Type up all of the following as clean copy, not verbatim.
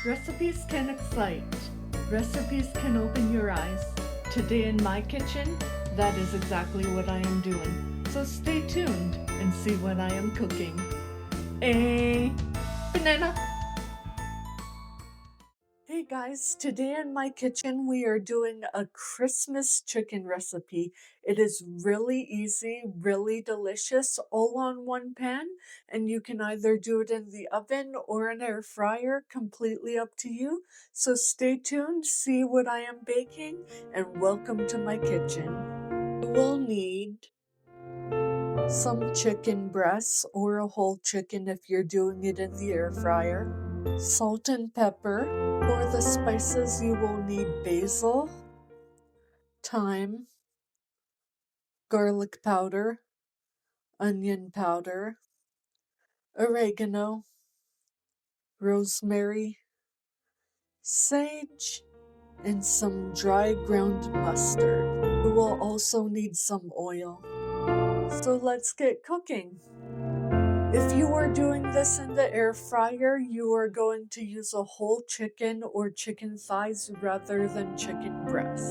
Recipes can excite. Recipes can open your eyes. Today in my kitchen, that is exactly what I am doing. So stay tuned and see what I am cooking. A banana. Hey guys, today in my kitchen we are doing a Christmas chicken recipe. It is really easy, really delicious, all on one pan, and you can either do it in the oven or an air fryer, completely up to you. So stay tuned, see what I am baking, and welcome to my kitchen. You will need some chicken breasts or a whole chicken if you're doing it in the air fryer, salt and pepper. For the spices, you will need basil, thyme, garlic powder, onion powder, oregano, rosemary, sage, and some dry ground mustard. You will also need some oil. So let's get cooking. If you are doing this in the air fryer, you are going to use a whole chicken or chicken thighs rather than chicken breasts.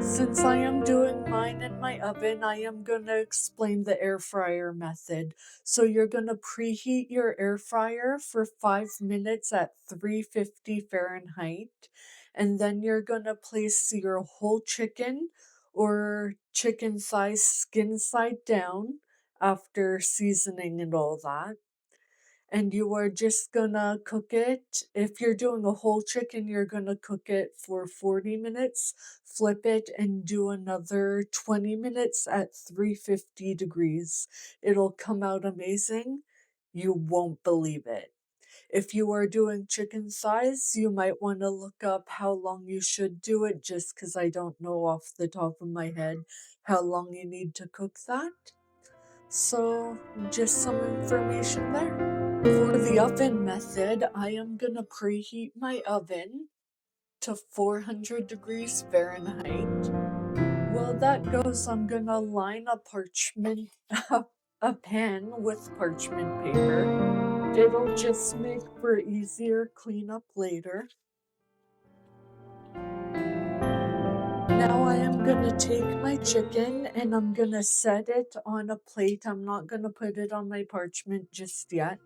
Since I am doing mine in my oven, I am going to explain the air fryer method. So you're going to preheat your air fryer for 5 minutes at 350 Fahrenheit. And then you're going to place your whole chicken or chicken thigh skin side down after seasoning and all that. And you are just gonna cook it. If you're doing a whole chicken, you're gonna cook it for 40 minutes, flip it, and do another 20 minutes at 350 degrees. It'll come out amazing. You won't believe it. If you are doing chicken thighs, you might want to look up how long you should do it, just because I don't know off the top of my head how long you need to cook that. So, just some information there. For the oven method, I am going to preheat my oven to 400 degrees Fahrenheit. While that goes, I'm going to line a pan with parchment paper. It'll just make for easier cleanup later. Now I am going to take my chicken and I'm going to set it on a plate. I'm not going to put it on my parchment just yet.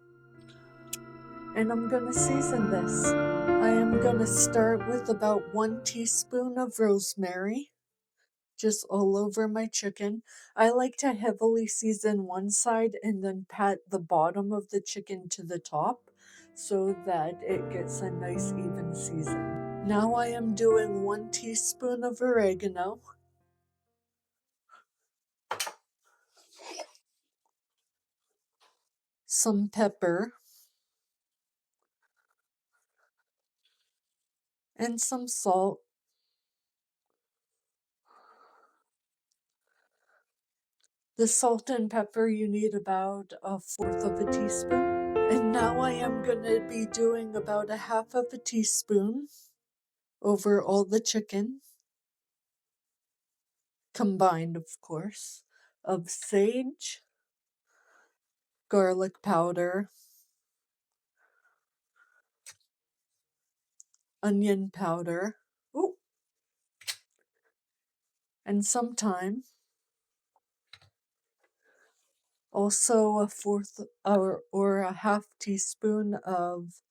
And I'm going to season this. I am going to start with about 1 teaspoon of rosemary, just all over my chicken. I like to heavily season one side and then pat the bottom of the chicken to the top so that it gets a nice even season. Now I am doing 1 teaspoon of oregano, some pepper, and some salt. The salt and pepper, you need about 1/4 of a teaspoon. And now I am going to be doing about 1/2 of a teaspoon over all the chicken, combined of course, of sage, garlic powder, onion powder, ooh, and some thyme. Also a 1/4 or a 1/2 teaspoon of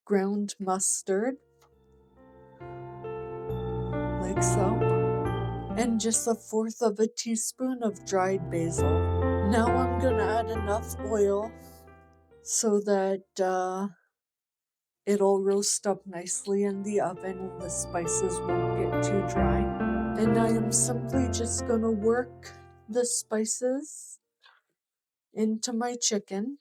ground mustard, like so. And just 1/4 of a teaspoon of dried basil. Now I'm going to add enough oil so that it'll roast up nicely in the oven and the spices won't get too dry. And I am simply just going to work the spices into my chicken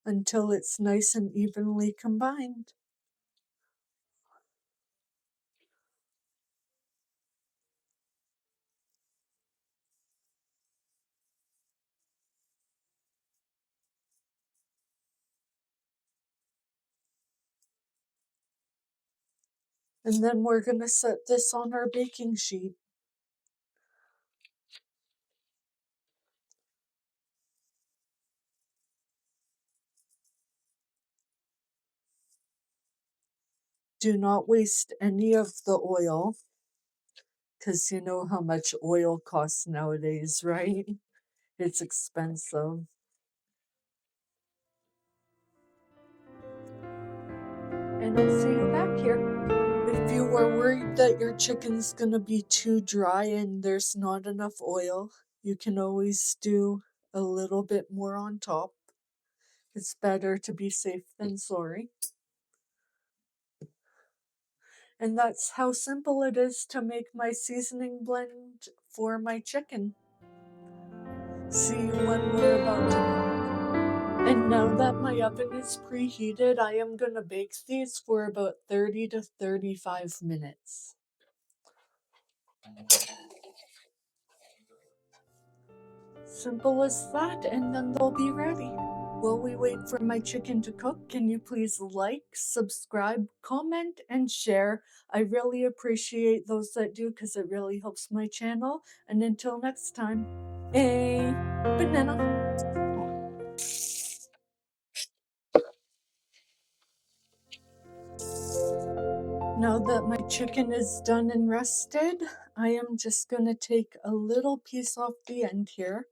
until it's nice and evenly combined. And then we're going to set this on our baking sheet. Do not waste any of the oil, because you know how much oil costs nowadays, right? It's expensive. And I'll see you back here. If you are worried that your chicken's gonna be too dry and there's not enough oil, you can always do a little bit more on top. It's better to be safe than sorry. And that's how simple it is to make my seasoning blend for my chicken. See you when we're about to cook. And now that my oven is preheated, I am gonna bake these for about 30 to 35 minutes. Simple as that, and then they'll be ready. While we wait for my chicken to cook, can you please like, subscribe, comment, and share? I really appreciate those that do because it really helps my channel. And until next time, a banana. Now that my chicken is done and rested, I am just going to take a little piece off the end here.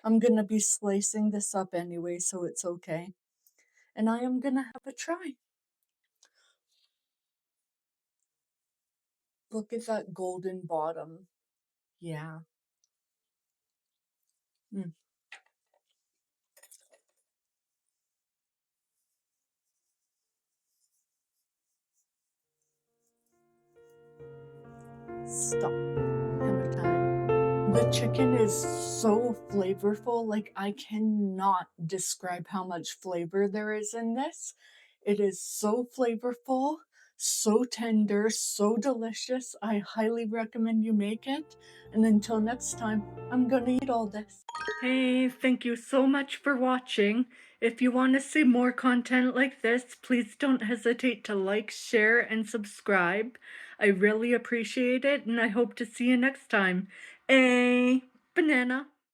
I'm going to be slicing this up anyway, so it's okay. And I am going to have a try. Look at that golden bottom. Yeah. Mm. Stop. Hammer time. The chicken is so flavorful. Like, I cannot describe how much flavor there is in this. It is so flavorful, so tender, so delicious. I highly recommend you make it. And until next time, I'm gonna eat all this. Hey, thank you so much for watching. If you want to see more content like this, please don't hesitate to like, share, and subscribe. I really appreciate it, and I hope to see you next time. A banana.